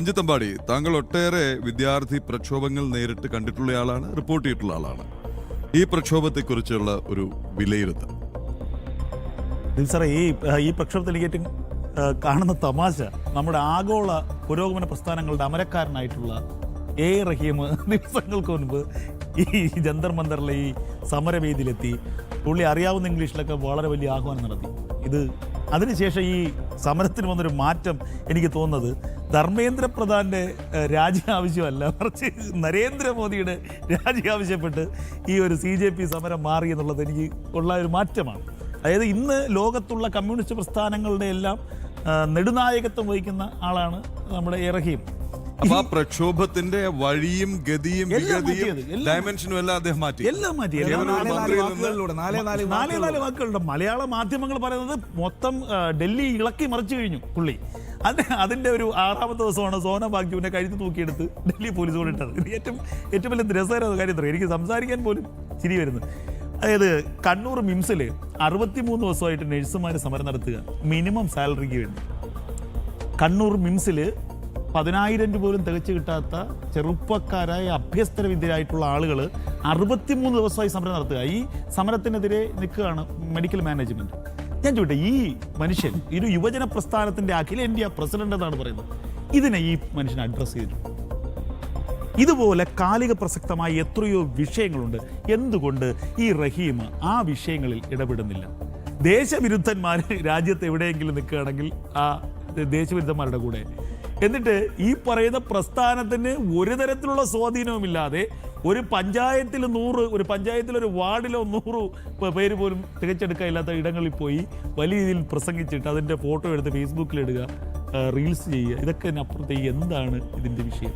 രഞ്ജിത്തമ്പാടി, താങ്കൾ ഒട്ടേറെ വിദ്യാർത്ഥി പ്രക്ഷോഭങ്ങൾ നേരിട്ട് കണ്ടിട്ടുള്ളയാളാണ്, റിപ്പോർട്ട് ചെയ്തിട്ടുള്ള ആളാണ്. ഈ പ്രക്ഷോഭത്തെക്കുറിച്ചുള്ള ഒരു വിലയിരുത്തൽ. സാറേ, ഈ പ്രക്ഷോഭത്തിൽ എനിക്ക് ഏറ്റവും കാണുന്ന തമാശ നമ്മുടെ ആഗോള പുരോഗമന പ്രസ്ഥാനങ്ങളുടെ അമരക്കാരനായിട്ടുള്ള എ റഹീം ദിവസങ്ങൾക്ക് മുൻപ് ഈ ജന്തർ മന്ദറിലെ ഈ സമരവേദിയിലെത്തി. പുള്ളി അറിയാവുന്ന ഇംഗ്ലീഷിലൊക്കെ വളരെ വലിയ ആഹ്വാനം നടത്തി. അതിനുശേഷം ഈ സമരത്തിന് വന്നൊരു മാറ്റം എനിക്ക് തോന്നുന്നത് ധർമ്മേന്ദ്ര പ്രധാന്റെ രാജി ആവശ്യമല്ല, മറിച്ച് നരേന്ദ്രമോദിയുടെ രാജി ആവശ്യപ്പെട്ട് ഈ ഒരു CJP സമരം മാറി എന്നുള്ളത് എനിക്ക് ഉള്ള ഒരു മാറ്റമാണ്. അതായത് ഇന്ന് ലോകത്തുള്ള കമ്മ്യൂണിസ്റ്റ് പ്രസ്ഥാനങ്ങളുടെ എല്ലാം നെടുനായകത്വം വഹിക്കുന്ന ആളാണ് നമ്മുടെ എ റഹീം. അപ്പൊ ആ പ്രക്ഷോഭത്തിന്റെ വഴിയും ഗതിയും ഡയമെൻഷനും എല്ലാം അദ്ദേഹം മാറ്റി. എല്ലാം മാറ്റി. 4 വാക്കുകളുണ്ട്. മലയാള മാധ്യമങ്ങൾ പറയുന്നത് മൊത്തം ഡൽഹി ഇളക്കി മറിച്ചു കഴിഞ്ഞു പുള്ളി. അതിന്റെ ഒരു 6ാമത്തെ ദിവസമാണ് സോന ബാഗ്യുവിനെ കഴുത്ത് തൂക്കിയെടുത്ത് ഡൽഹി പോലീസ് കൊണ്ടിട്ടത്. ഇത് ഏറ്റവും വലിയ രസകരമായ കാര്യം അറിയാം, എനിക്ക് സംസാരിക്കാൻ പോലും ചിരി വരുന്നത്. അതായത് കണ്ണൂർ മിംസിൽ 63 ദിവസമായിട്ട് നഴ്സുമാർ സമരം നടത്തുക മിനിമം സാലറിക്ക് വേണ്ടി. കണ്ണൂർ മിംസിൽ 10,000 പോലും തികച്ചു കിട്ടാത്ത ചെറുപ്പക്കാരായ അഭ്യസ്തര വിദ്യരായിട്ടുള്ള ആളുകൾ 63 ദിവസമായി സമരം നടത്തുക. ഈ സമരത്തിനെതിരെ നിൽക്കുകയാണ് മെഡിക്കൽ മാനേജ്മെന്റ്. ഞാൻ ചോദിട്ടെ, ഈ മനുഷ്യൻ ഒരു യുവജന പ്രസ്ഥാനത്തിന്റെ അഖിലേന്ത്യാ പ്രസിഡന്റ് എന്നാണ് പറയുന്നത്. ഇതിനെ ഈ മനുഷ്യൻ അഡ്രസ്സ് ചെയ്തിട്ടുണ്ട്. ഇതുപോലെ കാലിക പ്രസക്തമായ എത്രയോ വിഷയങ്ങളുണ്ട്. എന്തുകൊണ്ട് ഈ റഹീം ആ വിഷയങ്ങളിൽ ഇടപെടുന്നില്ല? ദേശവിരുദ്ധന്മാർ രാജ്യത്ത് എവിടെയെങ്കിലും നിൽക്കുകയാണെങ്കിൽ ആ ദേശവിരുദ്ധന്മാരുടെ കൂടെ, എന്നിട്ട് ഈ പറയുന്ന പ്രസ്ഥാനത്തിന് ഒരു തരത്തിലുള്ള സ്വാധീനവുമില്ലാതെ ഒരു പഞ്ചായത്തിൽ 100, ഒരു പഞ്ചായത്തിലൊരു വാർഡിലോ 100 പേര് പോലും തികച്ചെടുക്കാനില്ലാത്ത ഇടങ്ങളിൽ പോയി വലിയ രീതിയിൽ പ്രസംഗിച്ചിട്ട് അതിൻ്റെ ഫോട്ടോ എടുത്ത് ഫേസ്ബുക്കിലിടുക, റീൽസ് ചെയ്യുക, ഇതൊക്കെ അപ്പുറത്തേക്ക് എന്താണ് ഇതിൻ്റെ വിഷയം?